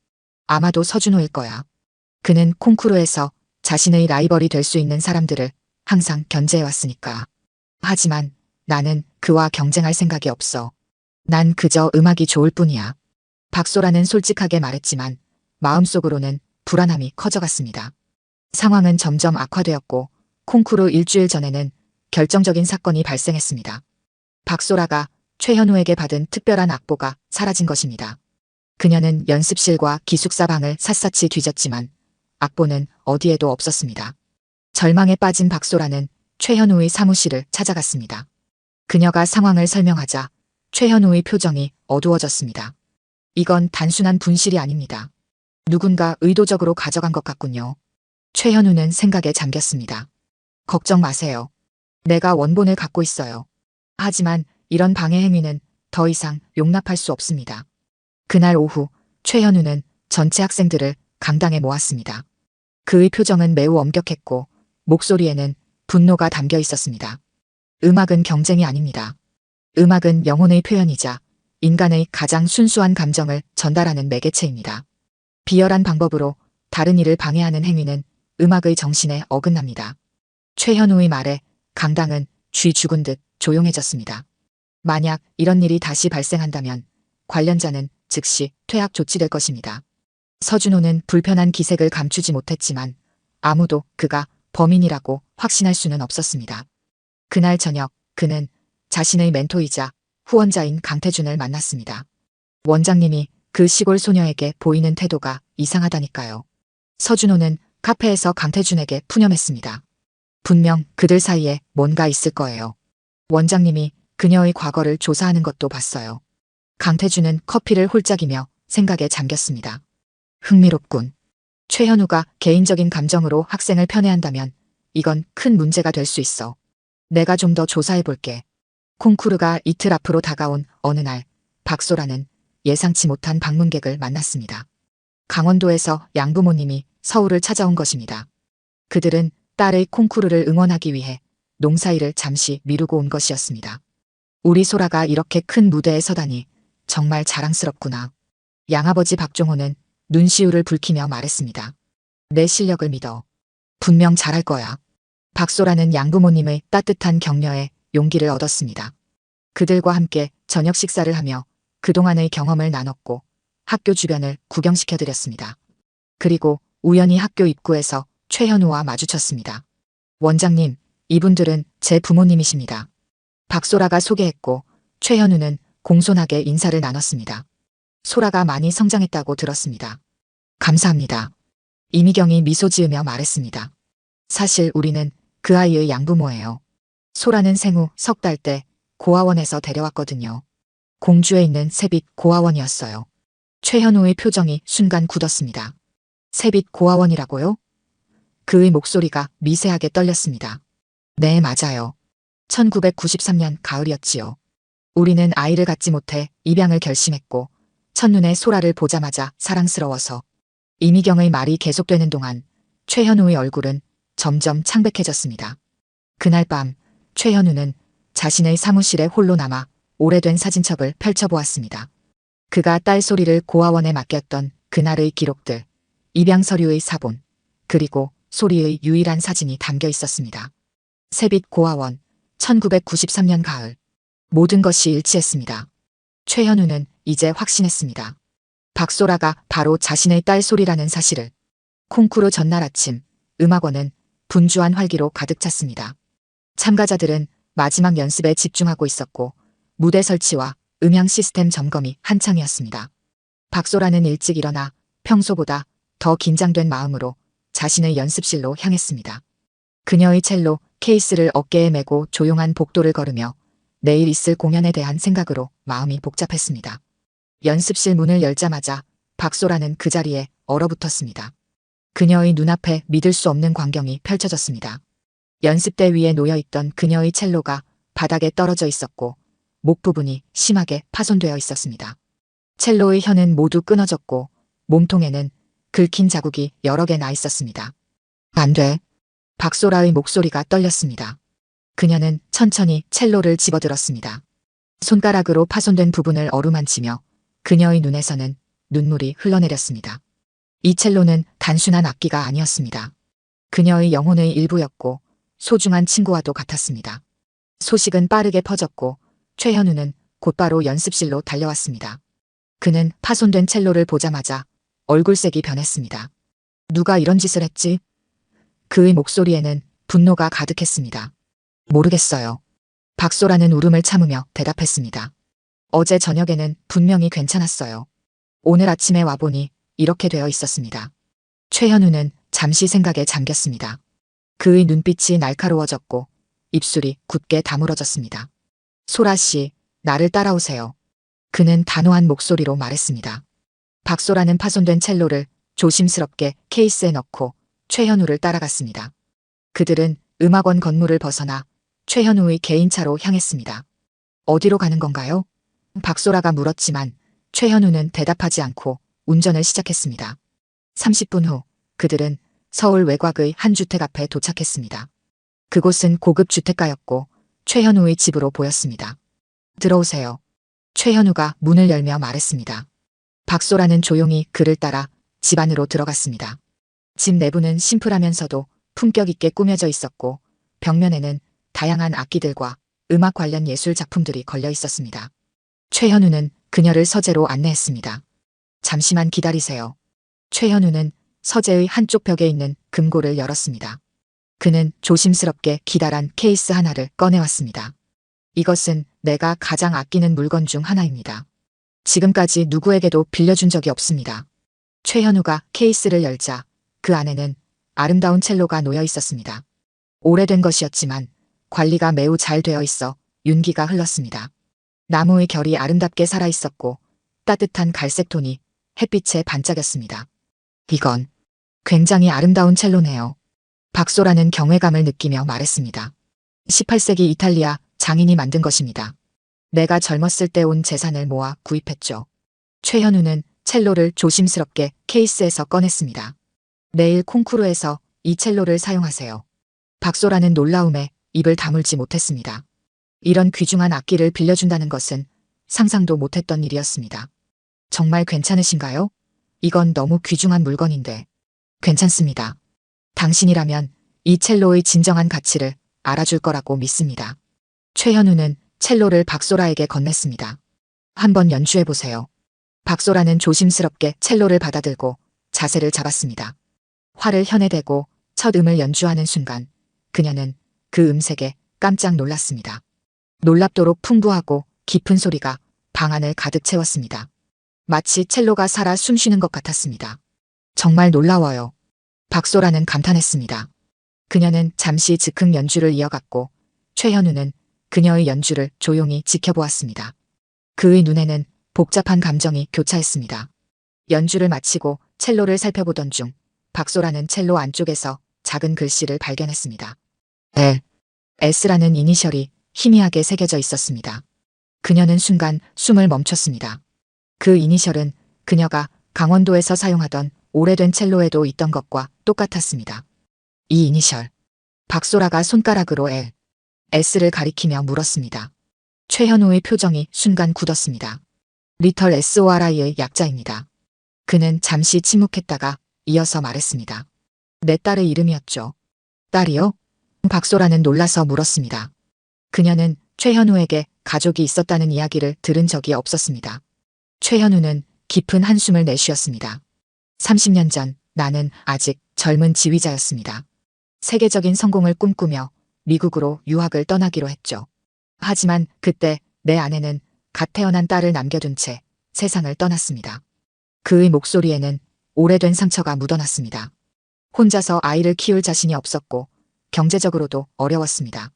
[SPEAKER 1] 아마도 서준호일 거야. 그는 콩쿠르에서 자신의 라이벌이 될 수 있는 사람들을 항상 견제해왔으니까. 하지만 나는 그와 경쟁할 생각이 없어. 난 그저 음악이 좋을 뿐이야. 박소라는 솔직하게 말했지만 마음속으로는 불안함이 커져갔습니다. 상황은 점점 악화되었고 콩쿠르 일주일 전에는 결정적인 사건이 발생했습니다. 박소라가 최현우에게 받은 특별한 악보가 사라진 것입니다. 그녀는 연습실과 기숙사 방을 샅샅이 뒤졌지만 악보는 어디에도 없었습니다. 절망에 빠진 박소라는 최현우의 사무실을 찾아갔습니다. 그녀가 상황을 설명하자 최현우의 표정이 어두워졌습니다. 이건 단순한 분실이 아닙니다. 누군가 의도적으로 가져간 것 같군요. 최현우는 생각에 잠겼습니다. 걱정 마세요. 내가 원본을 갖고 있어요. 하지만 이런 방해 행위는 더 이상 용납할 수 없습니다. 그날 오후 최현우는 전체 학생들을 강당에 모았습니다. 그의 표정은 매우 엄격했고 목소리에는 분노가 담겨 있었습니다. 음악은 경쟁이 아닙니다. 음악은 영혼의 표현이자 인간의 가장 순수한 감정을 전달하는 매개체입니다. 비열한 방법으로 다른 일을 방해하는 행위는 음악의 정신에 어긋납니다. 최현우의 말에 강당은 쥐 죽은 듯 조용해졌습니다. 만약 이런 일이 다시 발생한다면 관련자는 즉시 퇴학 조치될 것입니다. 서준호는 불편한 기색을 감추지 못했지만 아무도 그가 범인이라고 확신할 수는 없었습니다. 그날 저녁 그는 자신의 멘토이자 후원자인 강태준을 만났습니다. 원장님이 그 시골 소녀에게 보이는 태도가 이상하다니까요. 서준호는 카페에서 강태준에게 푸념했습니다. 분명 그들 사이에 뭔가 있을 거예요. 원장님이 그녀의 과거를 조사하는 것도 봤어요. 강태준은 커피를 홀짝이며 생각에 잠겼습니다. 흥미롭군. 최현우가 개인적인 감정으로 학생을 편애한다면 이건 큰 문제가 될 수 있어. 내가 좀 더 조사해 볼게. 콩쿠르가 이틀 앞으로 다가온 어느 날 박소라는 예상치 못한 방문객을 만났습니다. 강원도에서 양부모님이 서울을 찾아온 것입니다. 그들은 딸의 콩쿠르를 응원하기 위해 농사일을 잠시 미루고 온 것이었습니다. 우리 소라가 이렇게 큰 무대에 서다니 정말 자랑스럽구나. 양아버지 박종호는 눈시울을 붉히며 말했습니다. 내 실력을 믿어. 분명 잘할 거야. 박소라는 양부모님의 따뜻한 격려에 용기를 얻었습니다. 그들과 함께 저녁 식사를 하며 그동안의 경험을 나눴고 학교 주변을 구경시켜드렸습니다. 그리고 우연히 학교 입구에서 최현우와 마주쳤습니다. 원장님, 이분들은 제 부모님이십니다. 박소라가 소개했고 최현우는 공손하게 인사를 나눴습니다. 소라가 많이 성장했다고 들었습니다. 감사합니다. 이미경이 미소 지으며 말했습니다. 사실 우리는 그 아이의 양부모예요. 소라는 생후 3달 때 고아원에서 데려왔거든요. 공주에 있는 새빛 고아원이었어요. 최현우의 표정이 순간 굳었습니다. 새빛 고아원이라고요? 그의 목소리가 미세하게 떨렸습니다. 네, 맞아요. 1993년 가을이었지요. 우리는 아이를 갖지 못해 입양을 결심했고 첫눈에 소라를 보자마자 사랑스러워서. 이미경의 말이 계속되는 동안 최현우의 얼굴은 점점 창백해졌습니다. 그날 밤 최현우는 자신의 사무실에 홀로 남아 오래된 사진첩을 펼쳐보았습니다. 그가 딸 소리를 고아원에 맡겼던 그날의 기록들, 입양 서류의 사본, 그리고 소리의 유일한 사진이 담겨 있었습니다. 새빛 고아원, 1993년 가을. 모든 것이 일치했습니다. 최현우는 이제 확신했습니다. 박소라가 바로 자신의 딸 소리라는 사실을. 콩쿠르 전날 아침, 음악원은 분주한 활기로 가득 찼습니다. 참가자들은 마지막 연습에 집중하고 있었고 무대 설치와 음향 시스템 점검이 한창이었습니다. 박소라는 일찍 일어나 평소보다 더 긴장된 마음으로 자신의 연습실로 향했습니다. 그녀의 첼로 케이스를 어깨에 메고 조용한 복도를 걸으며 내일 있을 공연에 대한 생각으로 마음이 복잡했습니다. 연습실 문을 열자마자 박소라는 그 자리에 얼어붙었습니다. 그녀의 눈앞에 믿을 수 없는 광경이 펼쳐졌습니다. 연습대 위에 놓여있던 그녀의 첼로가 바닥에 떨어져 있었고 목 부분이 심하게 파손되어 있었습니다. 첼로의 혀는 모두 끊어졌고 몸통에는 긁힌 자국이 여러 개 나 있었습니다. 안 돼. 박소라의 목소리가 떨렸습니다. 그녀는 천천히 첼로를 집어들었습니다. 손가락으로 파손된 부분을 어루만지며 그녀의 눈에서는 눈물이 흘러내렸습니다. 이 첼로는 단순한 악기가 아니었습니다. 그녀의 영혼의 일부였고 소중한 친구와도 같았습니다. 소식은 빠르게 퍼졌고 최현우는 곧바로 연습실로 달려왔습니다. 그는 파손된 첼로를 보자마자 얼굴색이 변했습니다. 누가 이런 짓을 했지? 그의 목소리에는 분노가 가득했습니다. 모르겠어요. 박소라는 울음을 참으며 대답했습니다. 어제 저녁에는 분명히 괜찮았어요. 오늘 아침에 와보니 이렇게 되어 있었습니다. 최현우는 잠시 생각에 잠겼습니다. 그의 눈빛이 날카로워졌고 입술이 굳게 다물어졌습니다. 소라 씨, 나를 따라오세요. 그는 단호한 목소리로 말했습니다. 박소라는 파손된 첼로를 조심스럽게 케이스에 넣고 최현우를 따라갔습니다. 그들은 음악원 건물을 벗어나 최현우의 개인차로 향했습니다. 어디로 가는 건가요? 박소라가 물었지만 최현우는 대답하지 않고 운전을 시작했습니다. 30분 후 그들은 서울 외곽의 한 주택 앞에 도착했습니다. 그곳은 고급 주택가였고 최현우의 집으로 보였습니다. 들어오세요. 최현우가 문을 열며 말했습니다. 박소라는 조용히 그를 따라 집 안으로 들어갔습니다. 집 내부는 심플하면서도 품격 있게 꾸며져 있었고 벽면에는 다양한 악기들과 음악 관련 예술 작품들이 걸려 있었습니다. 최현우는 그녀를 서재로 안내했습니다. 잠시만 기다리세요. 최현우는 서재의 한쪽 벽에 있는 금고를 열었습니다. 그는 조심스럽게 기다란 케이스 하나를 꺼내왔습니다. 이것은 내가 가장 아끼는 물건 중 하나입니다. 지금까지 누구에게도 빌려준 적이 없습니다. 최현우가 케이스를 열자 그 안에는 아름다운 첼로가 놓여 있었습니다. 오래된 것이었지만 관리가 매우 잘 되어 있어 윤기가 흘렀습니다. 나무의 결이 아름답게 살아있었고 따뜻한 갈색 톤이 햇빛에 반짝였습니다. 이건 굉장히 아름다운 첼로네요. 박소라는 경외감을 느끼며 말했습니다. 18세기 이탈리아 장인이 만든 것입니다. 내가 젊었을 때 온 재산을 모아 구입했죠. 최현우는 첼로를 조심스럽게 케이스에서 꺼냈습니다. 내일 콩쿠르에서 이 첼로를 사용하세요. 박소라는 놀라움에 입을 다물지 못했습니다. 이런 귀중한 악기를 빌려준다는 것은 상상도 못했던 일이었습니다. 정말 괜찮으신가요? 이건 너무 귀중한 물건인데. 괜찮습니다. 당신이라면 이 첼로의 진정한 가치를 알아줄 거라고 믿습니다. 최현우는 첼로를 박소라에게 건넸습니다. 한번 연주해보세요. 박소라는 조심스럽게 첼로를 받아들고 자세를 잡았습니다. 활을 혀내 대고 첫 음을 연주하는 순간 그녀는 그 음색에 깜짝 놀랐습니다. 놀랍도록 풍부하고 깊은 소리가 방 안을 가득 채웠습니다. 마치 첼로가 살아 숨쉬는 것 같았습니다. 정말 놀라워요. 박소라는 감탄했습니다. 그녀는 잠시 즉흥 연주를 이어갔고 최현우는 그녀의 연주를 조용히 지켜보았습니다. 그의 눈에는 복잡한 감정이 교차했습니다. 연주를 마치고 첼로를 살펴보던 중 박소라는 첼로 안쪽에서 작은 글씨를 발견했습니다. S라는 이니셜이 희미하게 새겨져 있었습니다. 그녀는 순간 숨을 멈췄습니다. 그 이니셜은 그녀가 강원도에서 사용하던 오래된 첼로에도 있던 것과 똑같았습니다. 이 이니셜. 박소라가 손가락으로 S를 가리키며 물었습니다. 최현우의 표정이 순간 굳었습니다. 리털 SORI의 약자입니다. 그는 잠시 침묵했다가 이어서 말했습니다. 내 딸의 이름이었죠. 딸이요? 박소라는 놀라서 물었습니다. 그녀는 최현우에게 가족이 있었다는 이야기를 들은 적이 없었습니다. 최현우는 깊은 한숨을 내쉬었습니다. 30년 전 나는 아직 젊은 지휘자였습니다. 세계적인 성공을 꿈꾸며 미국으로 유학을 떠나기로 했죠. 하지만 그때 내 아내는 갓 태어난 딸을 남겨둔 채 세상을 떠났습니다. 그의 목소리에는 오래된 상처가 묻어났습니다. 혼자서 아이를 키울 자신이 없었고 경제적으로도 어려웠습니다.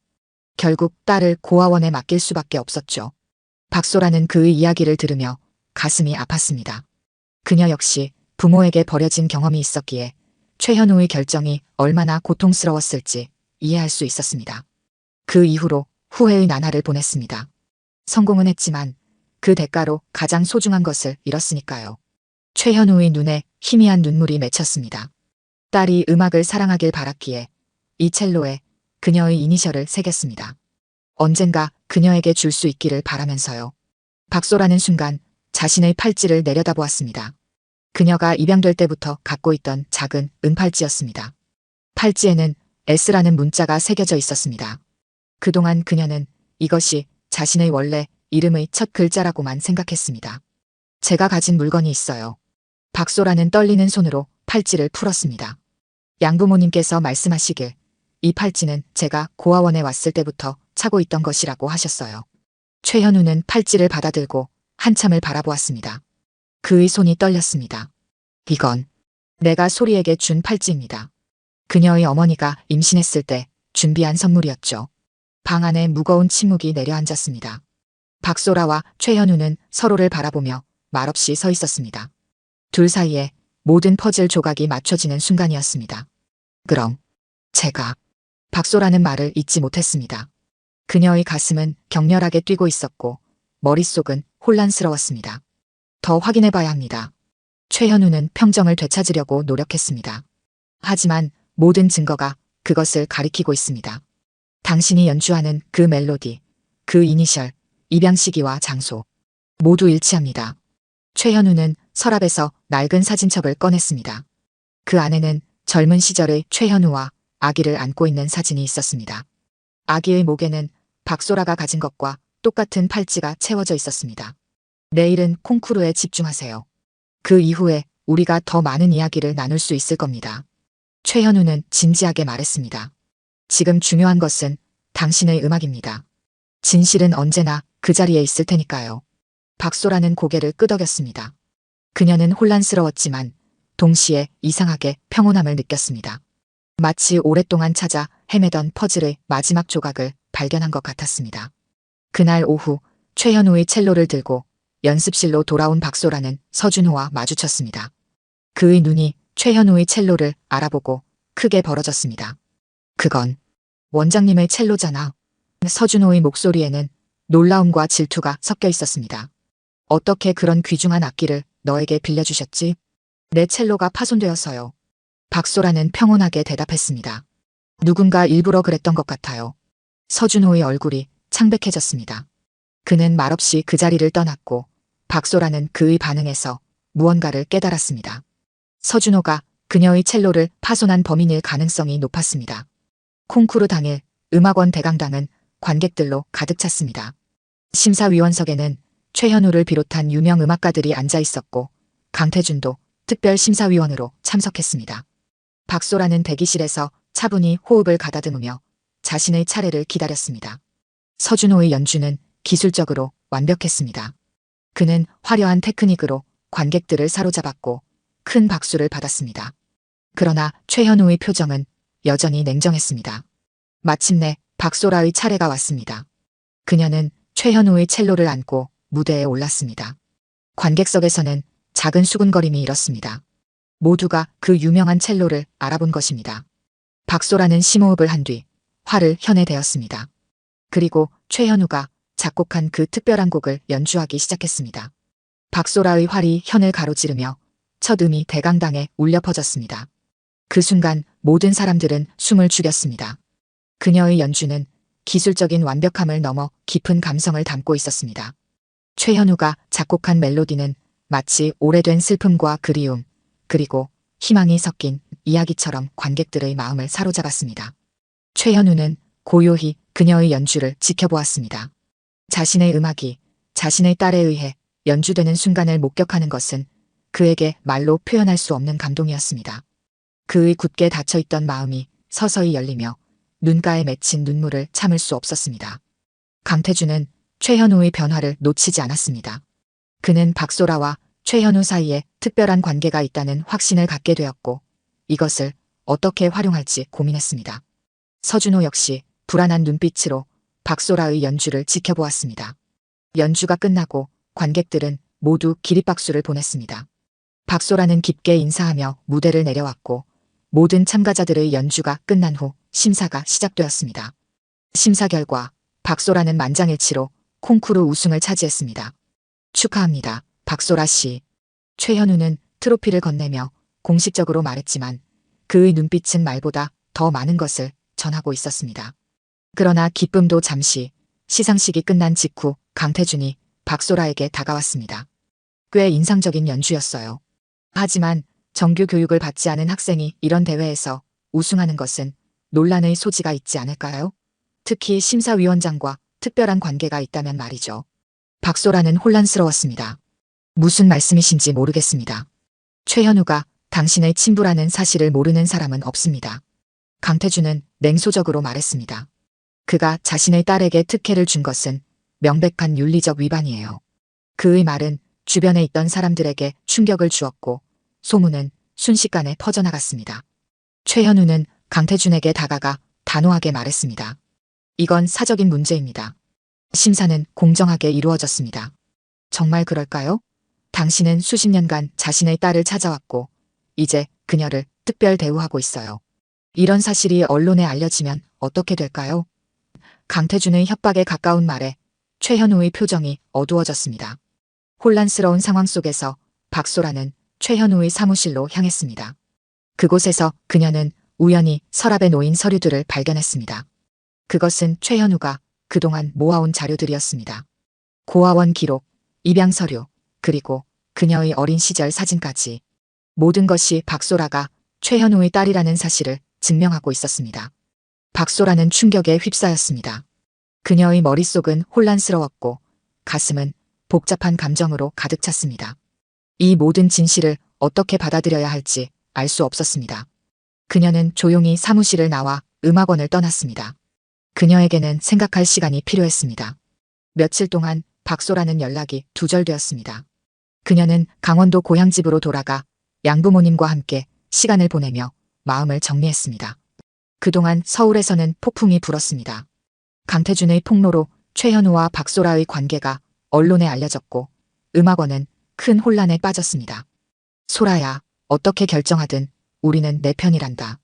[SPEAKER 1] 결국 딸을 고아원에 맡길 수밖에 없었죠. 박소라는 그의 이야기를 들으며 가슴이 아팠습니다. 그녀 역시 부모에게 버려진 경험이 있었기에 최현우의 결정이 얼마나 고통스러웠을지 이해할 수 있었습니다. 그 이후로 후회의 나날을 보냈습니다. 성공은 했지만 그 대가로 가장 소중한 것을 잃었으니까요. 최현우의 눈에 희미한 눈물이 맺혔습니다. 딸이 음악을 사랑하길 바랐기에 이 첼로에 그녀의 이니셜을 새겼습니다. 언젠가 그녀에게 줄 수 있기를 바라면서요. 박소라는 순간 자신의 팔찌를 내려다보았습니다. 그녀가 입양될 때부터 갖고 있던 작은 은팔찌였습니다. 팔찌에는 S라는 문자가 새겨져 있었습니다. 그동안 그녀는 이것이 자신의 원래 이름의 첫 글자라고만 생각했습니다. 제가 가진 물건이 있어요. 박소라는 떨리는 손으로 팔찌를 풀었습니다. 양부모님께서 말씀하시길 이 팔찌는 제가 고아원에 왔을 때부터 차고 있던 것이라고 하셨어요. 최현우는 팔찌를 받아들고 한참을 바라보았습니다. 그의 손이 떨렸습니다. 이건 내가 소리에게 준 팔찌입니다. 그녀의 어머니가 임신했을 때 준비한 선물이었죠. 방 안에 무거운 침묵이 내려앉았습니다. 박소라와 최현우는 서로를 바라보며 말없이 서 있었습니다. 둘 사이에 모든 퍼즐 조각이 맞춰지는 순간이었습니다. 그럼 제가 박소라는 말을 잊지 못했습니다. 그녀의 가슴은 격렬하게 뛰고 있었고 머릿속은 혼란스러웠습니다. 더 확인해봐야 합니다. 최현우는 평정을 되찾으려고 노력했습니다. 하지만 모든 증거가 그것을 가리키고 있습니다. 당신이 연주하는 그 멜로디, 그 이니셜, 입양 시기와 장소 모두 일치합니다. 최현우는 서랍에서 낡은 사진첩을 꺼냈습니다. 그 안에는 젊은 시절의 최현우와 아기를 안고 있는 사진이 있었습니다. 아기의 목에는 박소라가 가진 것과 똑같은 팔찌가 채워져 있었습니다. 내일은 콩쿠르에 집중하세요. 그 이후에 우리가 더 많은 이야기를 나눌 수 있을 겁니다. 최현우는 진지하게 말했습니다. 지금 중요한 것은 당신의 음악입니다. 진실은 언제나 그 자리에 있을 테니까요. 박소라는 고개를 끄덕였습니다. 그녀는 혼란스러웠지만 동시에 이상하게 평온함을 느꼈습니다. 마치 오랫동안 찾아 헤매던 퍼즐의 마지막 조각을 발견한 것 같았습니다. 그날 오후 최현우의 첼로를 들고 연습실로 돌아온 박소라는 서준호와 마주쳤습니다. 그의 눈이 최현우의 첼로를 알아보고 크게 벌어졌습니다. 그건 원장님의 첼로잖아. 서준호의 목소리에는 놀라움과 질투가 섞여 있었습니다. 어떻게 그런 귀중한 악기를 너에게 빌려주셨지? 내 첼로가 파손되어서요. 박소라는 평온하게 대답했습니다. 누군가 일부러 그랬던 것 같아요. 서준호의 얼굴이 창백해졌습니다. 그는 말없이 그 자리를 떠났고 박소라는 그의 반응에서 무언가를 깨달았습니다. 서준호가 그녀의 첼로를 파손한 범인일 가능성이 높았습니다. 콩쿠르 당일 음악원 대강당은 관객들로 가득 찼습니다. 심사위원석에는 최현우를 비롯한 유명 음악가들이 앉아 있었고 강태준도 특별 심사위원으로 참석했습니다. 박소라는 대기실에서 차분히 호흡을 가다듬으며 자신의 차례를 기다렸습니다. 서준호의 연주는 기술적으로 완벽했습니다. 그는 화려한 테크닉으로 관객들을 사로잡았고 큰 박수를 받았습니다. 그러나 최현우의 표정은 여전히 냉정했습니다. 마침내 박소라의 차례가 왔습니다. 그녀는 최현우의 첼로를 안고 무대에 올랐습니다. 관객석에서는 작은 수군거림이 일었습니다. 모두가 그 유명한 첼로를 알아본 것입니다. 박소라는 심호흡을 한 뒤 활을 현해대었습니다. 그리고 최현우가 작곡한 그 특별한 곡을 연주하기 시작했습니다. 박소라의 활이 현을 가로지르며 첫 음이 대강당에 울려 퍼졌습니다. 그 순간 모든 사람들은 숨을 죽였습니다. 그녀의 연주는 기술적인 완벽함을 넘어 깊은 감성을 담고 있었습니다. 최현우가 작곡한 멜로디는 마치 오래된 슬픔과 그리움, 그리고 희망이 섞인 이야기처럼 관객들의 마음을 사로잡았습니다. 최현우는 고요히 그녀의 연주를 지켜보았습니다. 자신의 음악이 자신의 딸에 의해 연주되는 순간을 목격하는 것은 그에게 말로 표현할 수 없는 감동이었습니다. 그의 굳게 닫혀있던 마음이 서서히 열리며 눈가에 맺힌 눈물을 참을 수 없었습니다. 강태준은 최현우의 변화를 놓치지 않았습니다. 그는 박소라와 최현우 사이에 특별한 관계가 있다는 확신을 갖게 되었고 이것을 어떻게 활용할지 고민했습니다. 서준호 역시 불안한 눈빛으로 박소라의 연주를 지켜보았습니다. 연주가 끝나고 관객들은 모두 기립박수를 보냈습니다. 박소라는 깊게 인사하며 무대를 내려왔고 모든 참가자들의 연주가 끝난 후 심사가 시작되었습니다. 심사 결과 박소라는 만장일치로 콩쿠르 우승을 차지했습니다. 축하합니다, 박소라 씨. 최현우는 트로피를 건네며 공식적으로 말했지만 그의 눈빛은 말보다 더 많은 것을 전하고 있었습니다. 그러나 기쁨도 잠시, 시상식이 끝난 직후 강태준이 박소라에게 다가왔습니다. 꽤 인상적인 연주였어요. 하지만 정규 교육을 받지 않은 학생이 이런 대회에서 우승하는 것은 논란의 소지가 있지 않을까요? 특히 심사위원장과 특별한 관계가 있다면 말이죠. 박소라는 혼란스러웠습니다. 무슨 말씀이신지 모르겠습니다. 최현우가 당신의 친부라는 사실을 모르는 사람은 없습니다. 강태준은 냉소적으로 말했습니다. 그가 자신의 딸에게 특혜를 준 것은 명백한 윤리적 위반이에요. 그의 말은 주변에 있던 사람들에게 충격을 주었고 소문은 순식간에 퍼져나갔습니다. 최현우는 강태준에게 다가가 단호하게 말했습니다. 이건 사적인 문제입니다. 심사는 공정하게 이루어졌습니다. 정말 그럴까요? 당신은 수십 년간 자신의 딸을 찾아왔고 이제 그녀를 특별 대우하고 있어요. 이런 사실이 언론에 알려지면 어떻게 될까요? 강태준의 협박에 가까운 말에 최현우의 표정이 어두워졌습니다. 혼란스러운 상황 속에서 박소라는 최현우의 사무실로 향했습니다. 그곳에서 그녀는 우연히 서랍에 놓인 서류들을 발견했습니다. 그것은 최현우가 그동안 모아온 자료들이었습니다. 고아원 기록, 입양 서류, 그리고 그녀의 어린 시절 사진까지 모든 것이 박소라가 최현우의 딸이라는 사실을 증명하고 있었습니다. 박소라는 충격에 휩싸였습니다. 그녀의 머릿속은 혼란스러웠고 가슴은 복잡한 감정으로 가득 찼습니다. 이 모든 진실을 어떻게 받아들여야 할지 알 수 없었습니다. 그녀는 조용히 사무실을 나와 음악원을 떠났습니다. 그녀에게는 생각할 시간이 필요했습니다. 며칠 동안 박소라는 연락이 두절되었습니다. 그녀는 강원도 고향집으로 돌아가 양부모님과 함께 시간을 보내며 마음을 정리했습니다. 그동안 서울에서는 폭풍이 불었습니다. 강태준의 폭로로 최현우와 박소라의 관계가 언론에 알려졌고 음악원은 큰 혼란에 빠졌습니다. 소라야, 어떻게 결정하든 우리는 내 편이란다.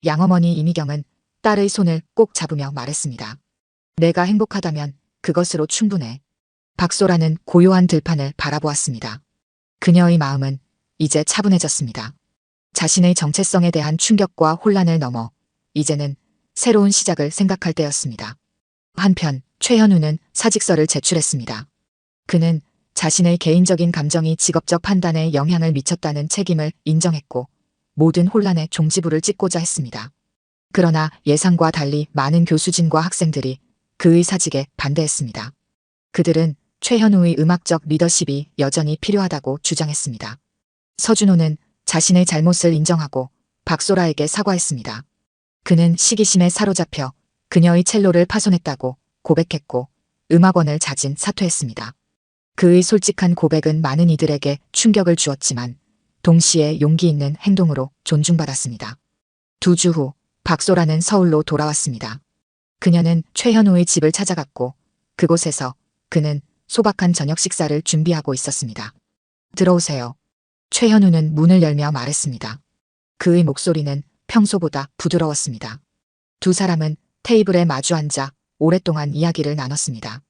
[SPEAKER 1] 양어머니 이미경은 딸의 손을 꼭 잡으며 말했습니다. 내가 행복하다면 그것으로 충분해. 박소라는 고요한 들판을 바라보았습니다. 그녀의 마음은 이제 차분해졌습니다. 자신의 정체성에 대한 충격과 혼란을 넘어 이제는 새로운 시작을 생각할 때였습니다. 한편 최현우는 사직서를 제출했습니다. 그는 자신의 개인적인 감정이 직업적 판단에 영향을 미쳤다는 책임을 인정했고 모든 혼란에 종지부를 찍고자 했습니다. 그러나 예상과 달리 많은 교수진과 학생들이 그의 사직에 반대했습니다. 그들은 최현우의 음악적 리더십이 여전히 필요하다고 주장했습니다. 서준호는 자신의 잘못을 인정하고 박소라에게 사과했습니다. 그는 시기심에 사로잡혀 그녀의 첼로를 파손했다고 고백했고 음악원을 자진 사퇴했습니다. 그의 솔직한 고백은 많은 이들에게 충격을 주었지만 동시에 용기 있는 행동으로 존중받았습니다. 2주 후 박소라는 서울로 돌아왔습니다. 그녀는 최현우의 집을 찾아갔고 그곳에서 그는 소박한 저녁 식사를 준비하고 있었습니다. 들어오세요. 최현우는 문을 열며 말했습니다. 그의 목소리는 평소보다 부드러웠습니다. 두 사람은 테이블에 마주 앉아 오랫동안 이야기를 나눴습니다.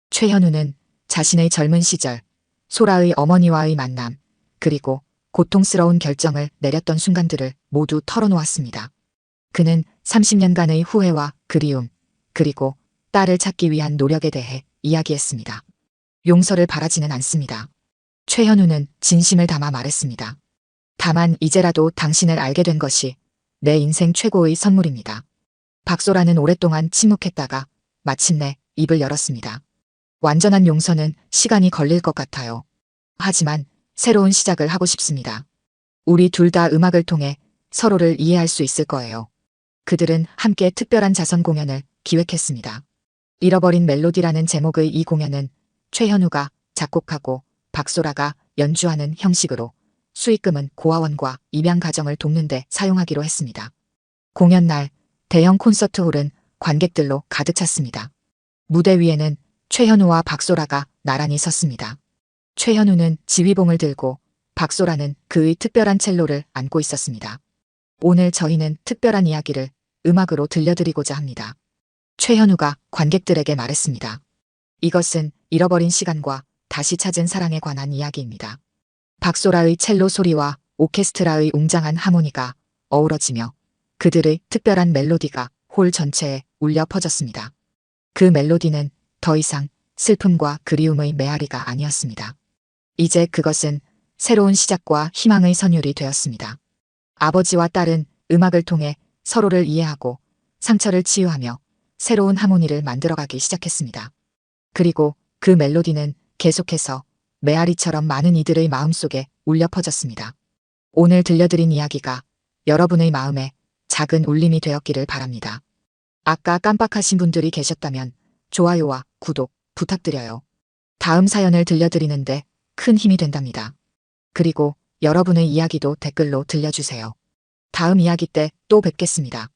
[SPEAKER 1] 최현우는 자신의 젊은 시절, 소라의 어머니와의 만남, 그리고 고통스러운 결정을 내렸던 순간들을 모두 털어놓았습니다. 그는 30년간의 후회와 그리움, 그리고 딸을 찾기 위한 노력에 대해 이야기했습니다. 용서를 바라지는 않습니다. 최현우는 진심을 담아 말했습니다. 다만 이제라도 당신을 알게 된 것이 내 인생 최고의 선물입니다. 박소라는 오랫동안 침묵했다가 마침내 입을 열었습니다. 완전한 용서는 시간이 걸릴 것 같아요. 하지만 새로운 시작을 하고 싶습니다. 우리 둘 다 음악을 통해 서로를 이해할 수 있을 거예요. 그들은 함께 특별한 자선 공연을 기획했습니다. 잃어버린 멜로디라는 제목의 이 공연은 최현우가 작곡하고 박소라가 연주하는 형식으로 수익금은 고아원과 입양 가정을 돕는 데 사용하기로 했습니다. 공연 날 대형 콘서트홀은 관객들로 가득 찼습니다. 무대 위에는 최현우와 박소라가 나란히 섰습니다. 최현우는 지휘봉을 들고 박소라는 그의 특별한 첼로를 안고 있었습니다. 오늘 저희는 특별한 이야기를 음악으로 들려드리고자 합니다. 최현우가 관객들에게 말했습니다. 이것은 잃어버린 시간과 다시 찾은 사랑에 관한 이야기입니다. 박소라의 첼로 소리와 오케스트라의 웅장한 하모니가 어우러지며 그들의 특별한 멜로디가 홀 전체에 울려 퍼졌습니다. 그 멜로디는 더 이상 슬픔과 그리움의 메아리가 아니었습니다. 이제 그것은 새로운 시작과 희망의 선율이 되었습니다. 아버지와 딸은 음악을 통해 서로를 이해하고 상처를 치유하며 새로운 하모니를 만들어가기 시작했습니다. 그리고 그 멜로디는 계속해서 메아리처럼 많은 이들의 마음속에 울려 퍼졌습니다. 오늘 들려드린 이야기가 여러분의 마음에 작은 울림이 되었기를 바랍니다. 아까 깜빡하신 분들이 계셨다면 좋아요와 구독 부탁드려요. 다음 사연을 들려드리는데 큰 힘이 된답니다. 그리고 여러분의 이야기도 댓글로 들려주세요. 다음 이야기 때 또 뵙겠습니다.